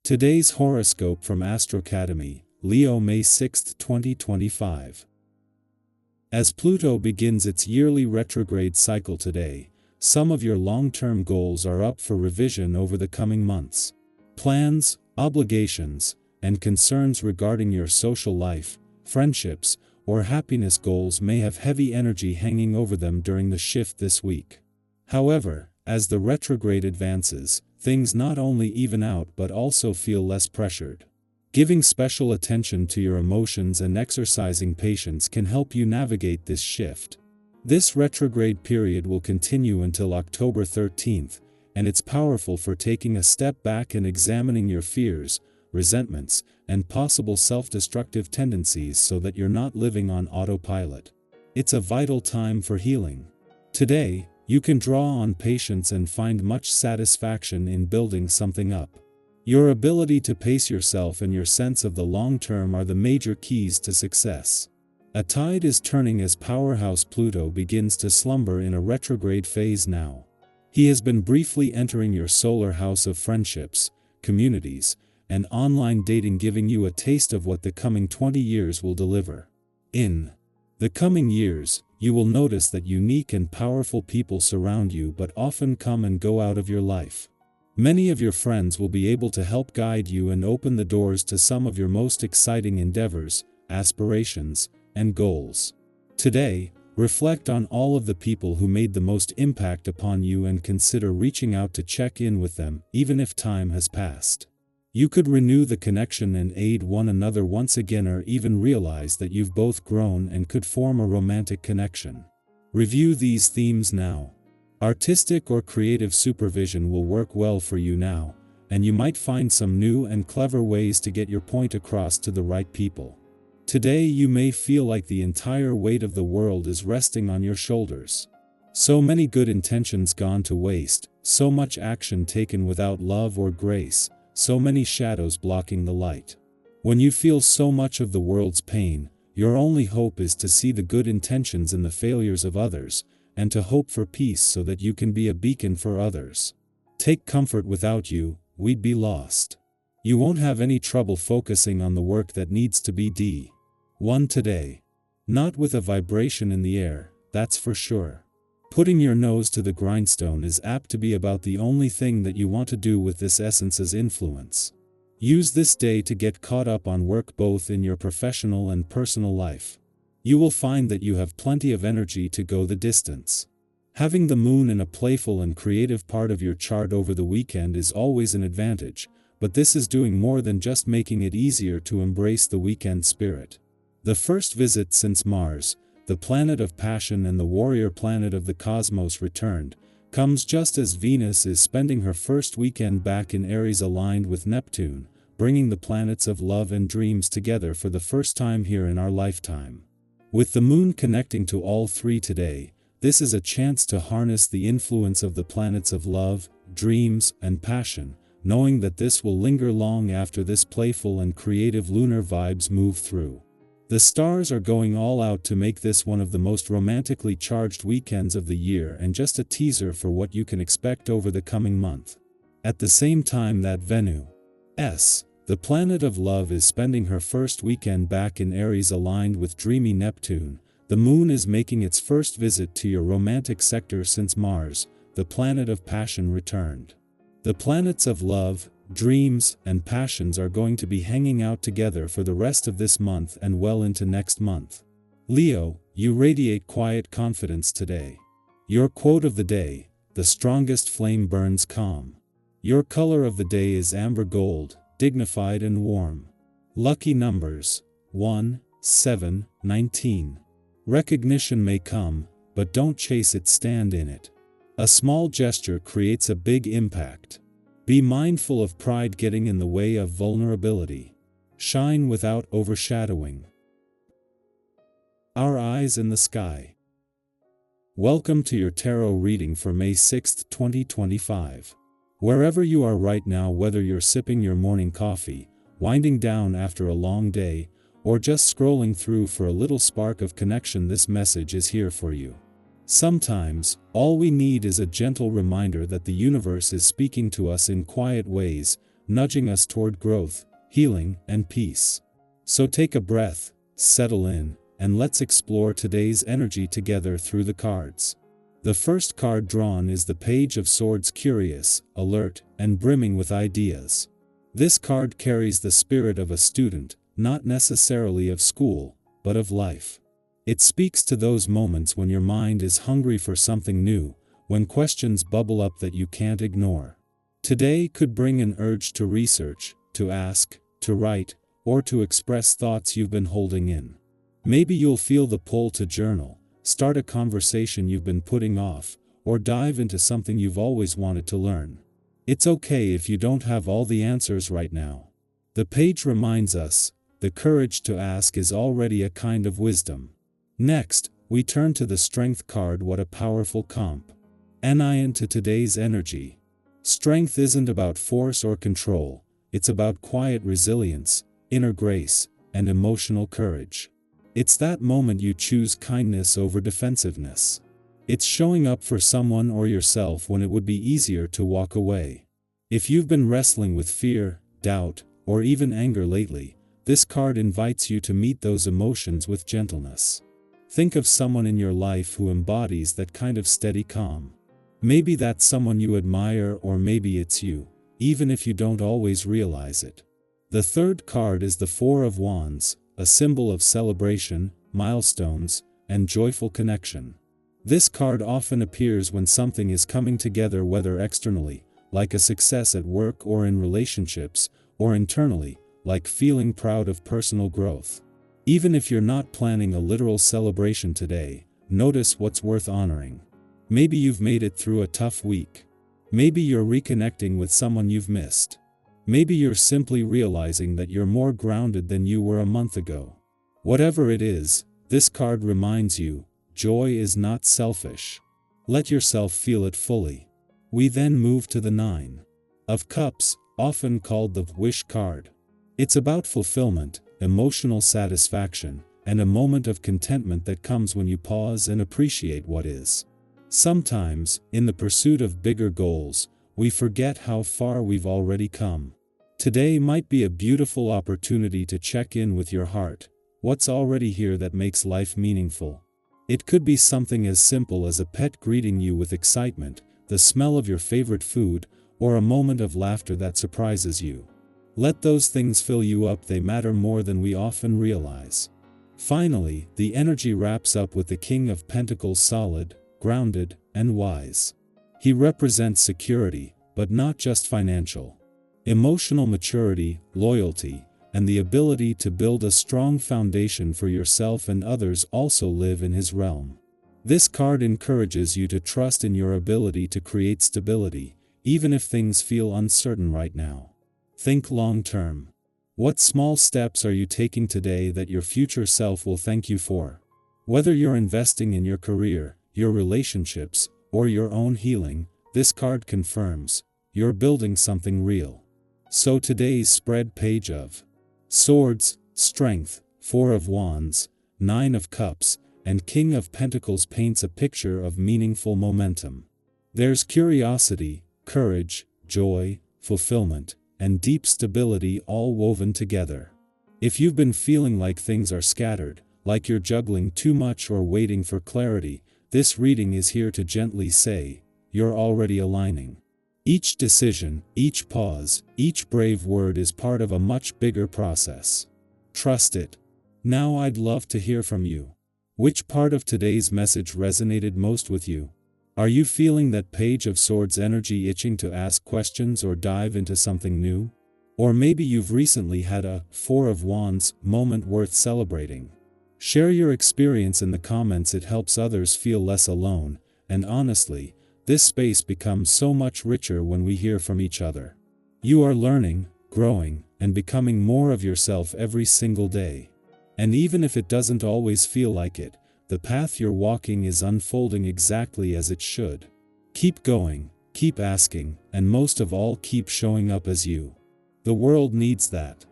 Today's horoscope from Astro Academy, Leo, May 6, 2025. As Pluto begins its yearly retrograde cycle today, some of your long-term goals are up for revision over the coming months. Plans, obligations, and concerns regarding your social life, friendships, or happiness goals may have heavy energy hanging over them during the shift this week. However, as the retrograde advances, things not only even out but also feel less pressured. Giving special attention to your emotions and exercising patience can help you navigate this shift. This retrograde period will continue until October 13th, and it's powerful for taking a step back and examining your fears, resentments, and possible self-destructive tendencies so that you're not living on autopilot. It's a vital time for healing. Today, you can draw on patience and find much satisfaction in building something up. Your ability to pace yourself and your sense of the long term are the major keys to success. A tide is turning as powerhouse Pluto begins to slumber in a retrograde phase now. He has been briefly entering your solar house of friendships, communities, and online dating, giving you a taste of what the coming 20 years will deliver. In the coming years, you will notice that unique and powerful people surround you but often come and go out of your life. Many of your friends will be able to help guide you and open the doors to some of your most exciting endeavors, aspirations, and goals. Today, reflect on all of the people who made the most impact upon you and consider reaching out to check in with them, even if time has passed. You could renew the connection and aid one another once again, or even realize that you've both grown and could form a romantic connection. Review these themes now. Artistic or creative supervision will work well for you now, and you might find some new and clever ways to get your point across to the right people. Today you may feel like the entire weight of the world is resting on your shoulders. So many good intentions gone to waste, so much action taken without love or grace, so many shadows blocking the light. When you feel so much of the world's pain, your only hope is to see the good intentions in the failures of others, and to hope for peace so that you can be a beacon for others. Take comfort, without you, we'd be lost. You won't have any trouble focusing on the work that needs to be done today. Not with a vibration in the air, that's for sure. Putting your nose to the grindstone is apt to be about the only thing that you want to do with this essence's influence. Use this day to get caught up on work, both in your professional and personal life. You will find that you have plenty of energy to go the distance. Having the moon in a playful and creative part of your chart over the weekend is always an advantage, but this is doing more than just making it easier to embrace the weekend spirit. The first visit since Mars, the planet of passion and the warrior planet of the cosmos, returned, comes just as Venus is spending her first weekend back in Aries aligned with Neptune, bringing the planets of love and dreams together for the first time here in our lifetime. With the moon connecting to all three today, this is a chance to harness the influence of the planets of love, dreams, and passion, knowing that this will linger long after this playful and creative lunar vibes move through. The stars are going all out to make this one of the most romantically charged weekends of the year, and just a teaser for what you can expect over the coming month. At the same time that Venus, the planet of love, is spending her first weekend back in Aries aligned with dreamy Neptune, the moon is making its first visit to your romantic sector since Mars, the planet of passion, returned. The planets of love, dreams, and passions are going to be hanging out together for the rest of this month and well into next month. Leo, you radiate quiet confidence today. Your quote of the day: "The strongest flame burns calm." Your color of the day is amber gold, dignified and warm. Lucky numbers: 1, 7, 19. Recognition may come, but don't chase it, stand in it. A small gesture creates a big impact. Be mindful of pride getting in the way of vulnerability. Shine without overshadowing. Our eyes in the sky. Welcome to your tarot reading for May 6, 2025. Wherever you are right now, whether you're sipping your morning coffee, winding down after a long day, or just scrolling through for a little spark of connection, this message is here for you. Sometimes, all we need is a gentle reminder that the universe is speaking to us in quiet ways, nudging us toward growth, healing, and peace. So take a breath, settle in, and let's explore today's energy together through the cards. The first card drawn is the Page of Swords, curious, alert, and brimming with ideas. This card carries the spirit of a student, not necessarily of school, but of life. It speaks to those moments when your mind is hungry for something new, when questions bubble up that you can't ignore. Today could bring an urge to research, to ask, to write, or to express thoughts you've been holding in. Maybe you'll feel the pull to journal, start a conversation you've been putting off, or dive into something you've always wanted to learn. It's okay if you don't have all the answers right now. The page reminds us, the courage to ask is already a kind of wisdom. Next, we turn to the Strength card. What a powerful comp. Into today's energy. Strength isn't about force or control, it's about quiet resilience, inner grace, and emotional courage. It's that moment you choose kindness over defensiveness. It's showing up for someone or yourself when it would be easier to walk away. If you've been wrestling with fear, doubt, or even anger lately, this card invites you to meet those emotions with gentleness. Think of someone in your life who embodies that kind of steady calm. Maybe that's someone you admire, or maybe it's you, even if you don't always realize it. The third card is the Four of Wands, a symbol of celebration, milestones, and joyful connection. This card often appears when something is coming together, whether externally, like a success at work or in relationships, or internally, like feeling proud of personal growth. Even if you're not planning a literal celebration today, notice what's worth honoring. Maybe you've made it through a tough week. Maybe you're reconnecting with someone you've missed. Maybe you're simply realizing that you're more grounded than you were a month ago. Whatever it is, this card reminds you, joy is not selfish. Let yourself feel it fully. We then move to the Nine of Cups, often called the Wish card. It's about fulfillment, emotional satisfaction, and a moment of contentment that comes when you pause and appreciate what is. Sometimes, in the pursuit of bigger goals, we forget how far we've already come. Today might be a beautiful opportunity to check in with your heart. What's already here that makes life meaningful? It could be something as simple as a pet greeting you with excitement, the smell of your favorite food, or a moment of laughter that surprises you. Let those things fill you up. They matter more than we often realize. Finally, the energy wraps up with the King of Pentacles, solid, grounded, and wise. He represents security, but not just financial. Emotional maturity, loyalty, and the ability to build a strong foundation for yourself and others also live in his realm. This card encourages you to trust in your ability to create stability, even if things feel uncertain right now. Think long term. What small steps are you taking today that your future self will thank you for? Whether you're investing in your career, your relationships, or your own healing, this card confirms, you're building something real. So today's spread: Page of Swords, Strength, Four of Wands, Nine of Cups, and King of Pentacles paints a picture of meaningful momentum. There's curiosity, courage, joy, fulfillment, and deep stability all woven together. If you've been feeling like things are scattered, like you're juggling too much or waiting for clarity, this reading is here to gently say, you're already aligning. Each decision, each pause, each brave word is part of a much bigger process. Trust it. Now I'd love to hear from you. Which part of today's message resonated most with you? Are you feeling that Page of Swords energy, itching to ask questions or dive into something new? Or maybe you've recently had a Four of Wands moment worth celebrating. Share your experience in the comments. It helps others feel less alone, and honestly, this space becomes so much richer when we hear from each other. You are learning, growing, and becoming more of yourself every single day. And even if it doesn't always feel like it, the path you're walking is unfolding exactly as it should. Keep going, keep asking, and most of all, keep showing up as you. The world needs that.